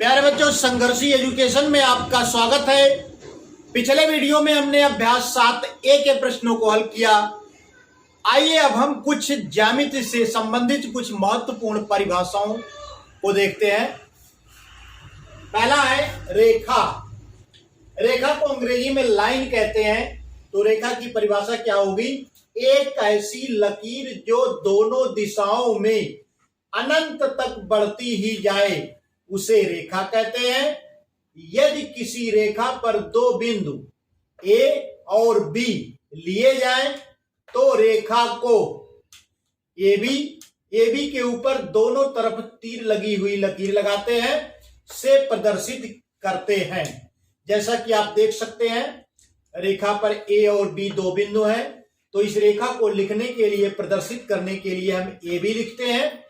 प्यारे बच्चों, संघर्षी एजुकेशन में आपका स्वागत है। पिछले वीडियो में हमने अभ्यास 7A के प्रश्नों को हल किया। आइए अब हम कुछ ज्यामिति से संबंधित कुछ महत्वपूर्ण परिभाषाओं को देखते हैं। पहला है रेखा। रेखा को अंग्रेजी में लाइन कहते हैं। तो रेखा की परिभाषा क्या होगी? एक ऐसी लकीर जो दोनों दिशाओं में अनंत तक बढ़ती ही जाए उसे रेखा कहते हैं। यदि किसी रेखा पर दो बिंदु A और B लिए जाएं तो रेखा को AB के ऊपर दोनों तरफ तीर लगी हुई लकीर लगाते हैं से प्रदर्शित करते हैं। जैसा कि आप देख सकते हैं, रेखा पर A और B दो बिंदु हैं। तो इस रेखा को लिखने के लिए, प्रदर्शित करने के लिए हम AB लिखते हैं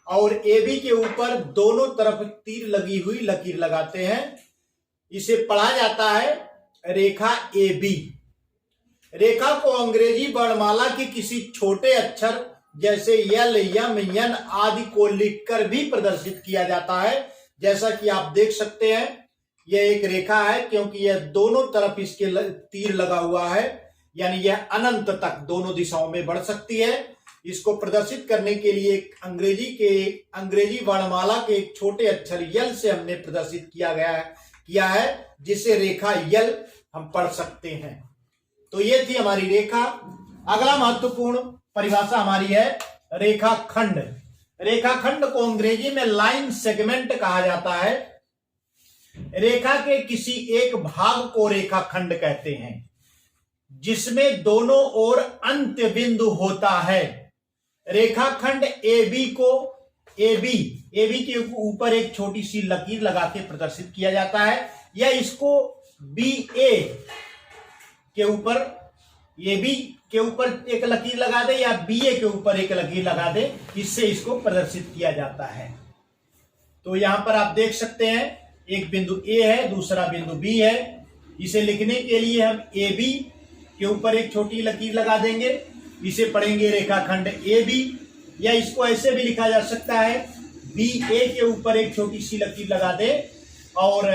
और AB के ऊपर दोनों तरफ तीर लगी हुई लकीर लगाते हैं। इसे पढ़ा जाता है रेखा AB। रेखा को अंग्रेजी वर्णमाला के किसी छोटे अक्षर जैसे L, M, N आदि को लिखकर भी प्रदर्शित किया जाता है। जैसा कि आप देख सकते हैं, यह एक रेखा है क्योंकि यह दोनों तरफ इसके तीर लगा हुआ है, यानी यह अनंत तक दोनों दिशाओं में बढ़ सकती है। इसको प्रदर्शित करने के लिए अंग्रेजी वर्णमाला के एक छोटे अक्षर यल से हमने प्रदर्शित किया है जिसे रेखा यल हम पढ़ सकते हैं। तो ये थी हमारी रेखा। अगला महत्वपूर्ण परिभाषा हमारी है रेखाखंड। रेखाखंड को अंग्रेजी में लाइन सेगमेंट कहा जाता है। रेखा के किसी एक भाग को रेखाखंड कहते हैं जिसमें दोनों ओर अंत्य बिंदु होता है। रेखाखंड AB के ऊपर एक छोटी सी लकीर लगा के प्रदर्शित किया जाता है, या इसको BA के ऊपर, AB के ऊपर एक लकीर लगा दे या BA के ऊपर एक लकीर लगा दे, इससे इसको प्रदर्शित किया जाता है। तो यहां पर आप देख सकते हैं, एक बिंदु A है, दूसरा बिंदु B है। इसे लिखने के लिए हम AB के ऊपर एक छोटी लकीर लगा देंगे, इसे पढ़ेंगे रेखाखंड AB, या इसको ऐसे भी लिखा जा सकता है BA के ऊपर एक छोटी सी लकीर लगा दे और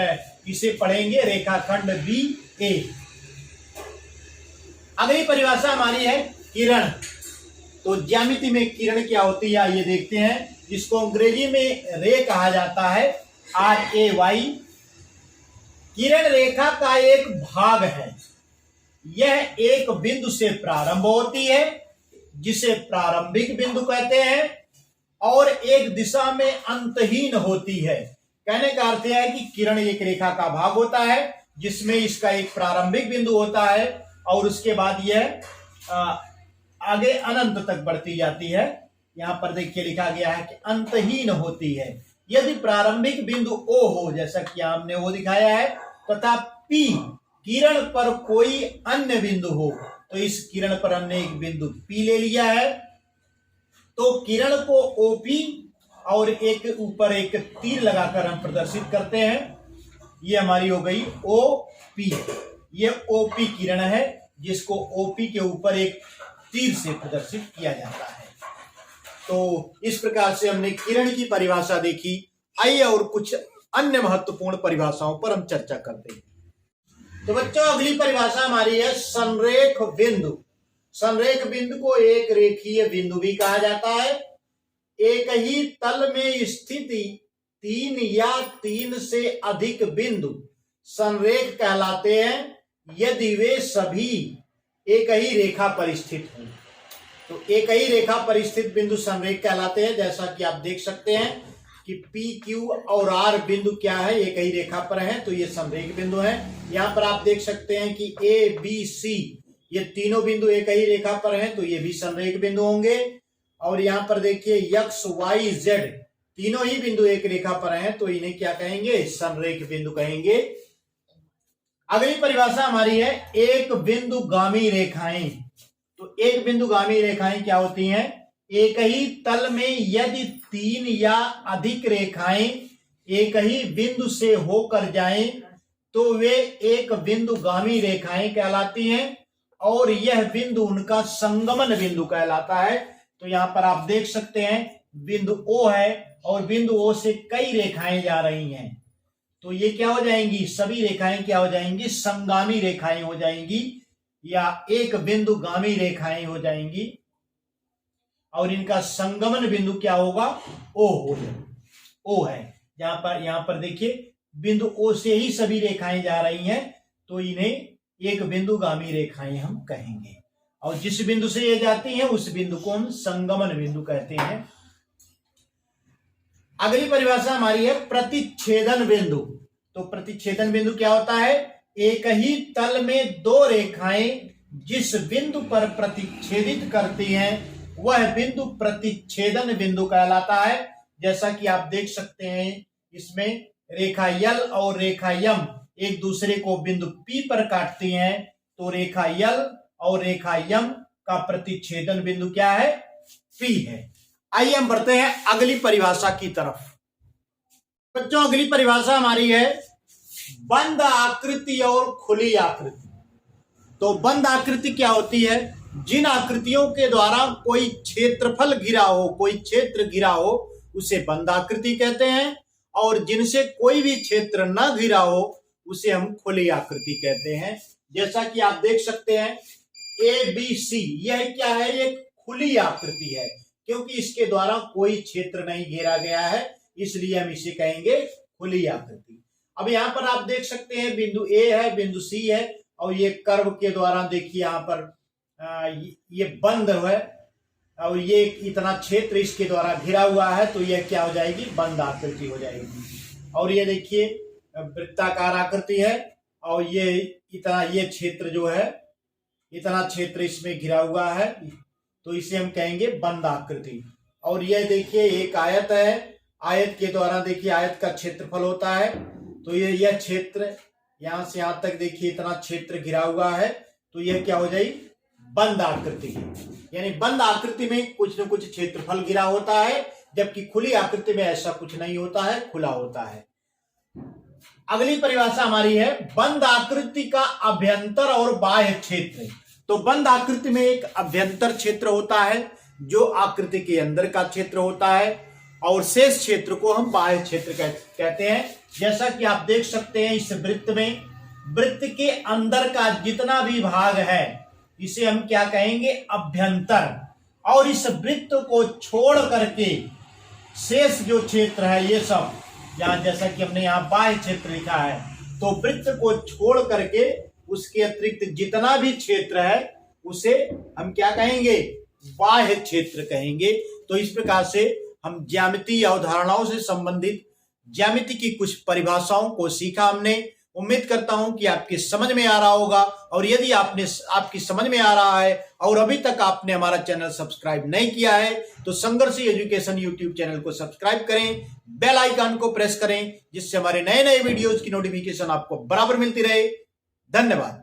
इसे पढ़ेंगे रेखाखंड BA। अगली परिभाषा हमारी है किरण। तो ज्यामिति में किरण क्या होती है आइए देखते हैं। इसको अंग्रेजी में रे कहा जाता है, RAY। किरण रेखा का एक भाग है। यह एक बिंदु से प्रारंभ होती है जिसे प्रारंभिक बिंदु कहते हैं और एक दिशा में अंतहीन होती है। कहने का अर्थ है कि किरण एक रेखा का भाग होता है जिसमें इसका एक प्रारंभिक बिंदु होता है और उसके बाद यह आगे अनंत तक बढ़ती जाती है। यहां पर देखिए लिखा गया है कि अंतहीन होती है। यदि प्रारंभिक बिंदु O हो, जैसा कि हमने वो दिखाया है, तथा P किरण पर कोई अन्य बिंदु हो, तो इस किरण पर हमने एक बिंदु P ले लिया है, तो किरण को OP और एक ऊपर एक तीर लगाकर हम प्रदर्शित करते हैं। ये हमारी हो गई OP। ये OP किरण है जिसको OP के ऊपर एक तीर से प्रदर्शित किया जाता है। तो इस प्रकार से हमने किरण की परिभाषा देखी। आइए और कुछ अन्य महत्वपूर्ण परिभाषाओं पर हम चर्चा करते हैं। तो बच्चों, अगली परिभाषा हमारी है संरेख बिंदु। संरेख बिंदु को एक रेखीय बिंदु भी कहा जाता है। एक ही तल में स्थित 3 या 3 से अधिक बिंदु संरेख कहलाते हैं यदि वे सभी एक ही रेखा पर स्थित हों। तो एक ही रेखा पर स्थित बिंदु संरेख कहलाते हैं। जैसा कि आप देख सकते हैं कि P, Q और R बिंदु क्या है, एक ही रेखा पर है, तो ये संरेख बिंदु है। यहाँ पर आप देख सकते हैं कि A, B, C ये तीनों बिंदु एक ही रेखा पर हैं, तो ये भी संरेख बिंदु होंगे। और यहाँ पर देखिए X, Y, Z तीनों ही बिंदु एक रेखा पर हैं, तो इन्हें क्या कहेंगे? संरेख बिंदु कहेंगे। अगली परिभाषा हमारी है एक बिंदुगामी रेखाएं। तो एक बिंदुगामी रेखाएं क्या होती हैं? एक ही तल में यदि 3 या अधिक रेखाएं एक ही बिंदु से होकर जाएं तो वे एक बिंदुगामी रेखाएं कहलाती हैं और यह बिंदु उनका संगमन बिंदु कहलाता है। तो यहां पर आप देख सकते हैं बिंदु O है और बिंदु O से कई रेखाएं जा रही हैं। तो ये क्या हो जाएंगी, सभी रेखाएं क्या हो जाएंगी, संगामी रेखाएं हो जाएंगी या एक बिंदुगामी रेखाएं हो जाएंगी और इनका संगमन बिंदु क्या होगा, ओ हो जाएगा। ओ है यहां पर देखिए बिंदु ओ से ही सभी रेखाएं जा रही हैं, तो इन्हें एक बिंदुगामी रेखाएं हम कहेंगे और जिस बिंदु से ये जाती हैं उस बिंदु को हम संगमन बिंदु कहते हैं। अगली परिभाषा हमारी है प्रतिच्छेदन बिंदु। तो प्रतिच्छेदन बिंदु क्या होता है, एक ही तल में दो रेखाएं जिस बिंदु पर प्रतिच्छेदित करती हैं वह बिंदु प्रतिच्छेदन बिंदु कहलाता है। जैसा कि आप देख सकते हैं इसमें रेखा यल और रेखा यम एक दूसरे को बिंदु P पर काटती हैं, तो रेखा यल और रेखा यम का प्रतिच्छेदन बिंदु क्या है, P है। आइए हम बढ़ते हैं अगली परिभाषा की तरफ। बच्चों अगली परिभाषा हमारी है बंद आकृति और खुली आकृति। तो बंद आकृति क्या होती है, जिन आकृतियों के द्वारा कोई क्षेत्रफल घिरा हो, कोई क्षेत्र घिरा हो उसे बंद आकृति कहते हैं और जिनसे कोई भी क्षेत्र न घिरा हो उसे हम खुली आकृति कहते हैं। जैसा कि आप देख सकते हैं ABC, यह क्या है, एक खुली आकृति है क्योंकि इसके द्वारा कोई क्षेत्र नहीं घेरा गया है, इसलिए हम इसे कहेंगे खुली आकृति। अब यहाँ पर आप देख सकते हैं बिंदु A है, बिंदु C है और ये कर्व के द्वारा देखिए यहाँ पर ये बंद है और ये इतना क्षेत्र इसके द्वारा घिरा हुआ है, तो यह क्या हो जाएगी, बंद आकृति हो जाएगी। और ये देखिए वृत्ताकार आकृति है और ये इतना, ये क्षेत्र जो है इतना क्षेत्र इसमें घिरा हुआ है, तो इसे हम कहेंगे बंद आकृति। और यह देखिए एक आयत है, आयत के द्वारा देखिए आयत का क्षेत्रफल होता है, तो यह क्षेत्र यहां से यहां तक देखिए इतना क्षेत्र घिरा हुआ है, तो यह क्या हो जाएगी, बंद आकृति। यानी बंद आकृति में कुछ न कुछ क्षेत्रफल घिरा होता है, जबकि खुली आकृति में ऐसा कुछ नहीं होता है, खुला होता है। अगली परिभाषा हमारी है बंद आकृति का अभ्यंतर और बाह्य क्षेत्र। तो बंद आकृति में एक अभ्यंतर क्षेत्र होता है जो आकृति के अंदर का क्षेत्र होता है और शेष क्षेत्र को हम बाह्य क्षेत्र कहते हैं। जैसा कि आप देख सकते हैं इस वृत्त में, वृत्त के अंदर का जितना भी भाग है इसे हम क्या कहेंगे, अभ्यंतर। और इस वृत्त को छोड़ करके शेष जो क्षेत्र है ये सब, यहाँ जैसा कि हमने यहाँ बाह्य क्षेत्र लिखा है, तो वृत्त को छोड़ करके उसके अतिरिक्त जितना भी क्षेत्र है उसे हम क्या कहेंगे, बाह्य क्षेत्र कहेंगे। तो इस प्रकार से हम ज्यामितीय अवधारणाओं से संबंधित ज्यामिति की कुछ परिभाषाओं को सीखा हमने। उम्मीद करता हूं कि आपकी समझ में आ रहा होगा, और यदि आपकी समझ में आ रहा है और अभी तक आपने हमारा चैनल सब्सक्राइब नहीं किया है तो संघर्ष एजुकेशन यूट्यूब चैनल को सब्सक्राइब करें, बेल आइकन को प्रेस करें जिससे हमारे नए नए वीडियोज की नोटिफिकेशन आपको बराबर मिलती रहे। धन्यवाद।